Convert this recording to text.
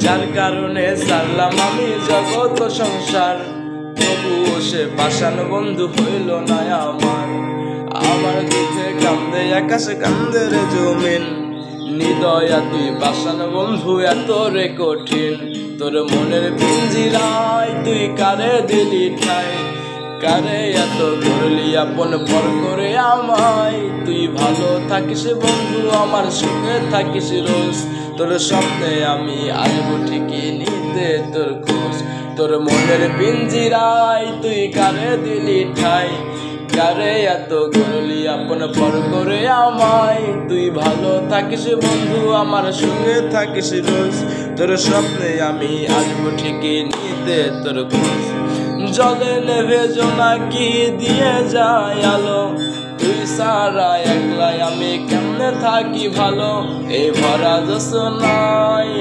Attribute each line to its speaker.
Speaker 1: যার কারণে ছাড়লাম আমি জগৎ সংসার, তবুও সে পাষাণ বন্ধু হইল না আমার। আমার দুঃখে কান্দে আকাশ কান্দে রে জমিন, নিদয়া তুই পাষাণ বন্ধু এত রে কঠিন। তোর মনের পিঞ্জিরায় তুই কারে দিলি ঠাই, কারে এত করলি আপন পর করে আমায়। তুই ভালো থাকিস বন্ধু আমার সুখে থাকিস রোজ, তোর স্বপ্নে আমি আসবো ঠিকই নিতে তোর খোঁজ। তোর মনের পিঞ্জিরায় তুই কারে দিলি ঠাই, কারে এত করলি আপন পর করে আমায়। তুই ভালো থাকিস বন্ধু আমার সুখে থাকিস রোজ, তোর স্বপ্নে আমি আসবো ঠিকই নিতে তোর খোঁজ। জলে নেভে জোনাকি দিয়ে যায় আলো, তুই সারা একলাই আমি কেমনে থাকি ভালো। এই ভরা জোছনায়